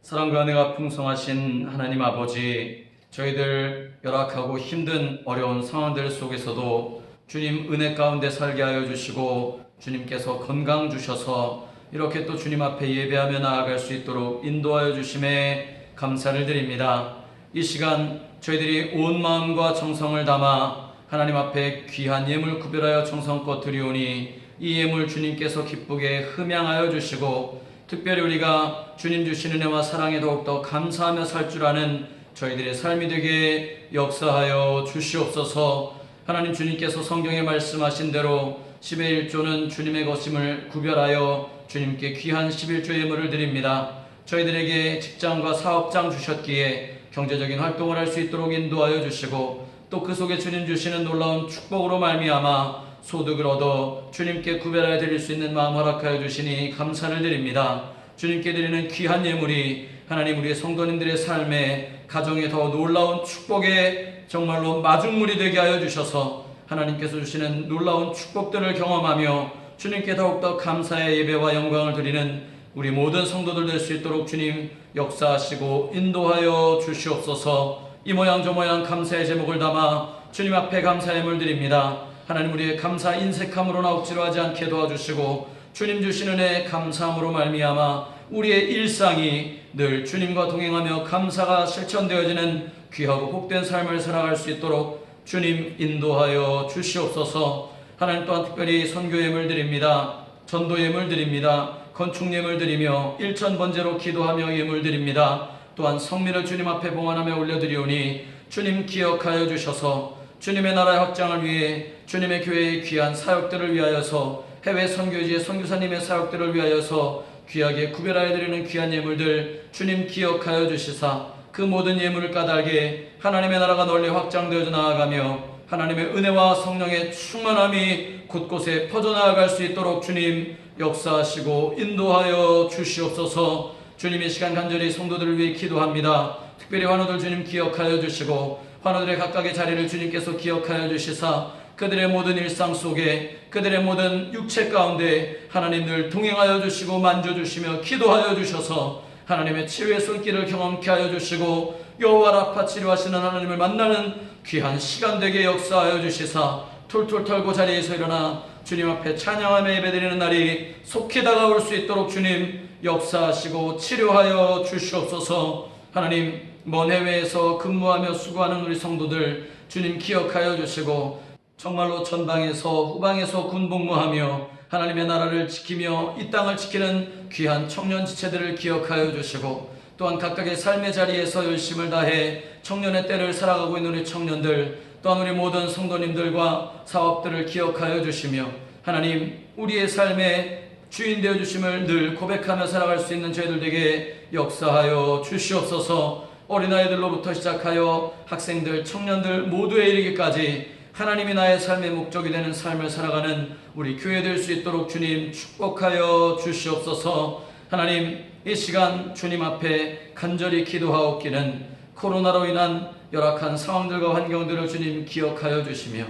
사랑과 은혜가 풍성하신 하나님 아버지, 저희들 열악하고 힘든 어려운 상황들 속에서도 주님 은혜 가운데 살게 하여 주시고 주님께서 건강 주셔서 이렇게 또 주님 앞에 예배하며 나아갈 수 있도록 인도하여 주심에 감사를 드립니다. 이 시간 저희들이 온 마음과 정성을 담아 하나님 앞에 귀한 예물 구별하여 정성껏 드리오니 이 예물 주님께서 기쁘게 흠양하여 주시고 특별히 우리가 주님 주신 은혜와 사랑에 더욱더 감사하며 살 줄 아는 저희들의 삶이 되게 역사하여 주시옵소서. 하나님, 주님께서 성경에 말씀하신 대로 10의 1조는 주님의 것임을 구별하여 주님께 귀한 11조 예물을 드립니다. 저희들에게 직장과 사업장 주셨기에 경제적인 활동을 할 수 있도록 인도하여 주시고 또 그 속에 주님 주시는 놀라운 축복으로 말미암아 소득을 얻어 주님께 구별하여 드릴 수 있는 마음 허락하여 주시니 감사를 드립니다. 주님께 드리는 귀한 예물이 하나님 우리의 성도님들의 삶에 가정에 더 놀라운 축복의 정말로 마중물이 되게 하여 주셔서 하나님께서 주시는 놀라운 축복들을 경험하며 주님께 더욱더 감사의 예배와 영광을 드리는 우리 모든 성도들 될 수 있도록 주님 역사하시고 인도하여 주시옵소서. 이 모양 저 모양 감사의 제목을 담아 주님 앞에 감사의 예물 드립니다. 하나님, 우리의 감사 인색함으로나 억지로 하지 않게 도와주시고 주님 주시는 은혜 감사함으로 말미암아 우리의 일상이 늘 주님과 동행하며 감사가 실천되어지는 귀하고 복된 삶을 살아갈 수 있도록 주님 인도하여 주시옵소서. 하나님, 또한 특별히 선교 예물 드립니다. 전도 예물 드립니다. 건축 예물 드리며 일천 번제로 기도하며 예물 드립니다. 또한 성민을 주님 앞에 봉헌하며 올려드리오니 주님 기억하여 주셔서 주님의 나라의 확장을 위해 주님의 교회의 귀한 사역들을 위하여서 해외 선교지의 선교사님의 사역들을 위하여서 귀하게 구별하여 드리는 귀한 예물들 주님 기억하여 주시사 그 모든 예물을 까닭에 하나님의 나라가 널리 확장되어 나아가며 하나님의 은혜와 성령의 충만함이 곳곳에 퍼져나갈 수 있도록 주님 역사하시고 인도하여 주시옵소서. 주님, 이 시간 간절히 성도들을 위해 기도합니다. 특별히 환우들 주님 기억하여 주시고 환우들의 각각의 자리를 주님께서 기억하여 주시사 그들의 모든 일상 속에 그들의 모든 육체 가운데 하나님 늘 동행하여 주시고 만져주시며 기도하여 주셔서 하나님의 치유의 손길을 경험케 하여 주시고 여호와 라파 치료하시는 하나님을 만나는 귀한 시간 되게 역사하여 주시사 툴툴 털고 자리에서 일어나 주님 앞에 찬양하며 예배드리는 날이 속히 다가올 수 있도록 주님 역사하시고 치료하여 주시옵소서. 하나님, 먼 해외에서 근무하며 수고하는 우리 성도들 주님 기억하여 주시고 정말로 전방에서 후방에서 군복무하며 하나님의 나라를 지키며 이 땅을 지키는 귀한 청년 지체들을 기억하여 주시고 또한 각각의 삶의 자리에서 열심을 다해 청년의 때를 살아가고 있는 우리 청년들 또한 우리 모든 성도님들과 사업들을 기억하여 주시며 하나님, 우리의 삶의 주인 되어 주심을 늘 고백하며 살아갈 수 있는 저희들에게 역사하여 주시옵소서. 어린아이들로부터 시작하여 학생들, 청년들 모두에 이르기까지 하나님이 나의 삶의 목적이 되는 삶을 살아가는 우리 교회 될 수 있도록 주님 축복하여 주시옵소서. 하나님, 이 시간 주님 앞에 간절히 기도하옵기는 코로나로 인한 열악한 상황들과 환경들을 주님 기억하여 주시며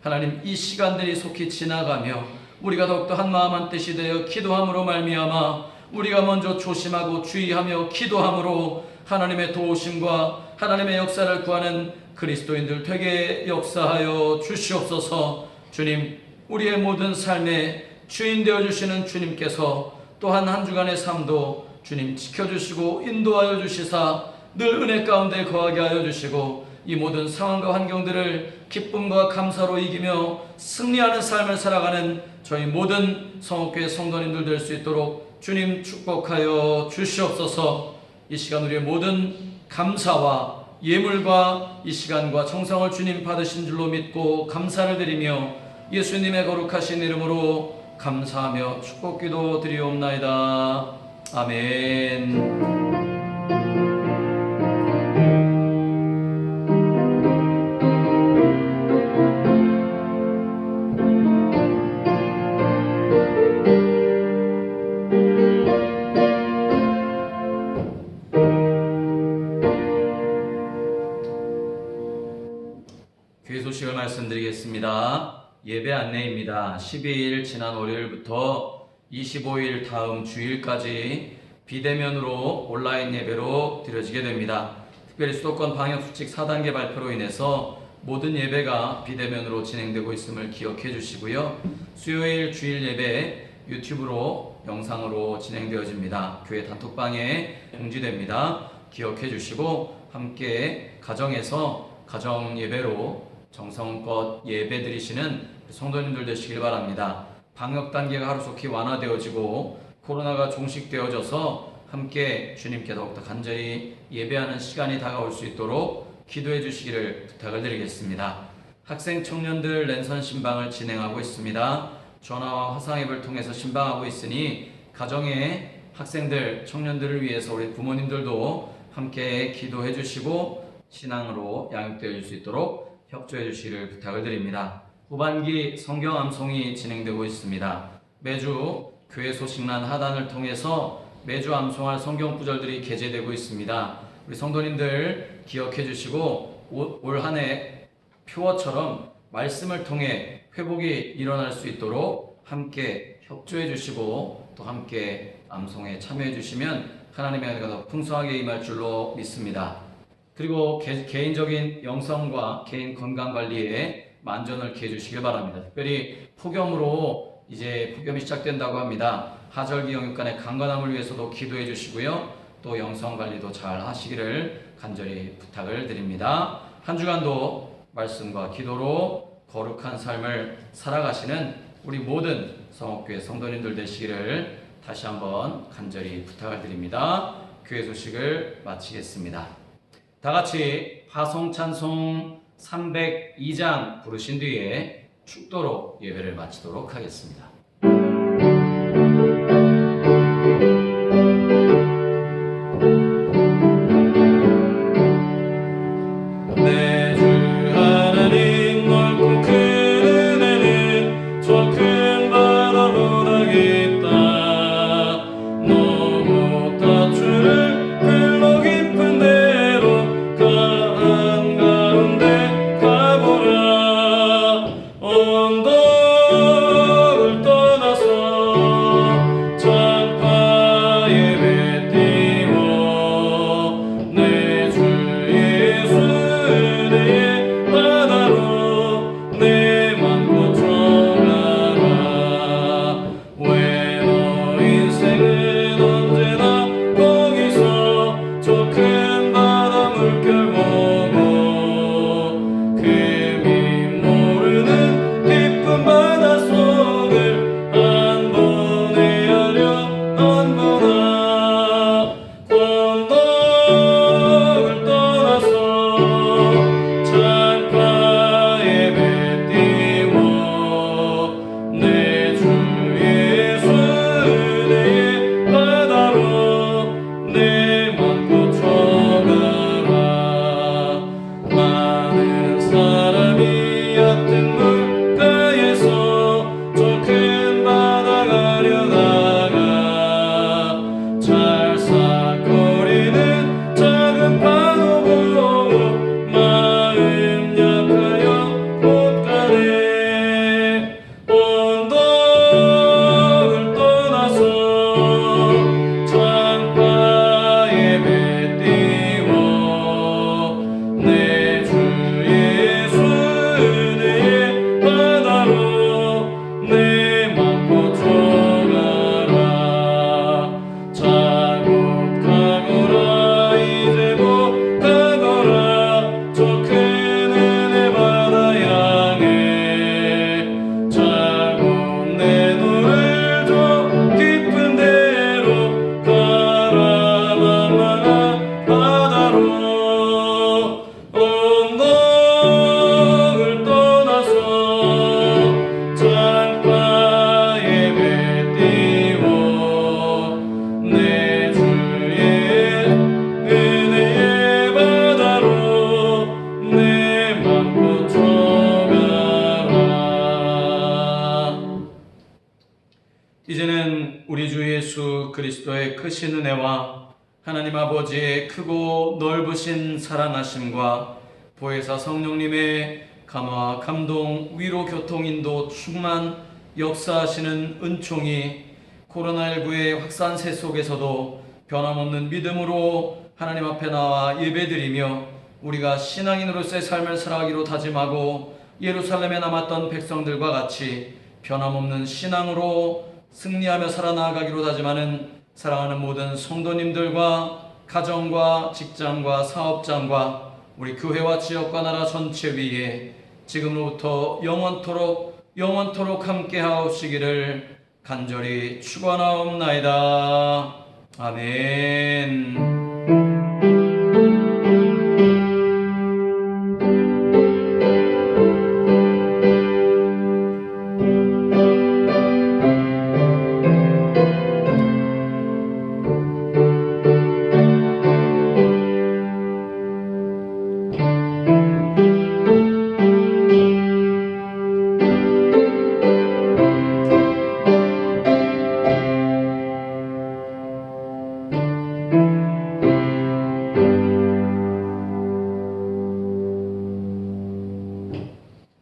하나님, 이 시간들이 속히 지나가며 우리가 더욱더 한마음 한뜻이 되어 기도함으로 말미암아 우리가 먼저 조심하고 주의하며 기도함으로 하나님의 도우심과 하나님의 역사를 구하는 그리스도인들 되게 역사하여 주시옵소서. 주님, 우리의 모든 삶에 주인 되어주시는 주님께서 또한 한 주간의 삶도 주님 지켜주시고 인도하여 주시사 늘 은혜 가운데 거하게 하여 주시고 이 모든 상황과 환경들을 기쁨과 감사로 이기며 승리하는 삶을 살아가는 저희 모든 성옥교회 성도님들 될 수 있도록 주님 축복하여 주시옵소서. 이 시간 우리의 모든 감사와 예물과 이 시간과 정성을 주님 받으신 줄로 믿고 감사를 드리며 예수님의 거룩하신 이름으로 감사하며 축복기도 드리옵나이다. 아멘. 교회 소식을 말씀드리겠습니다. 예배 안내입니다. 12일 지난 월요일부터 25일 다음 주일까지 비대면으로 온라인 예배로 드려지게 됩니다. 특별히 수도권 방역수칙 4단계 발표로 인해서 모든 예배가 비대면으로 진행되고 있음을 기억해 주시고요. 수요일 주일 예배 유튜브로 영상으로 진행되어집니다. 교회 단톡방에 공지됩니다. 기억해 주시고 함께 가정에서 가정 예배로 정성껏 예배드리시는 성도님들 되시길 바랍니다. 방역 단계가 하루속히 완화되어지고 코로나가 종식되어져서 함께 주님께 더욱더 간절히 예배하는 시간이 다가올 수 있도록 기도해 주시기를 부탁을 드리겠습니다. 학생 청년들 랜선 신방을 진행하고 있습니다. 전화와 화상앱을 통해서 신방하고 있으니 가정의 학생들, 청년들을 위해서 우리 부모님들도 함께 기도해 주시고 신앙으로 양육되어 줄 수 있도록 협조해 주시기를 부탁을 드립니다. 후반기 성경 암송이 진행되고 있습니다. 매주 교회 소식란 하단을 통해서 매주 암송할 성경 구절들이 게재되고 있습니다. 우리 성도님들 기억해 주시고 올 한 해 표어처럼 말씀을 통해 회복이 일어날 수 있도록 함께 협조해 주시고 또 함께 암송에 참여해 주시면 하나님의 은혜가 더 풍성하게 임할 줄로 믿습니다. 그리고 개인적인 영성과 개인 건강 관리에 만전을 기해 주시길 바랍니다. 특별히 폭염으로 이제 폭염이 시작된다고 합니다. 하절기 영육간의 강건함을 위해서도 기도해 주시고요. 또 영성 관리도 잘 하시기를 간절히 부탁을 드립니다. 한 주간도 말씀과 기도로 거룩한 삶을 살아가시는 우리 모든 성옥교회 성도님들 되시기를 다시 한번 간절히 부탁을 드립니다. 교회 소식을 마치겠습니다. 다 같이 화성 찬송 302장 부르신 뒤에 축도로 예배를 마치도록 하겠습니다. 이제는 우리 주 예수 그리스도의 크신 은혜와 하나님 아버지의 크고 넓으신 사랑하심과 보혜사 성령님의 감화, 감동, 위로, 교통, 인도, 충만, 역사하시는 은총이 코로나19의 확산세 속에서도 변함없는 믿음으로 하나님 앞에 나와 예배드리며 우리가 신앙인으로서의 삶을 살아가기로 다짐하고 예루살렘에 남았던 백성들과 같이 변함없는 신앙으로 승리하며 살아나가기로 다짐하는 사랑하는 모든 성도님들과 가정과 직장과 사업장과 우리 교회와 지역과 나라 전체 위에 지금으로부터 영원토록 함께하옵시기를 간절히 축원하옵나이다. 아멘.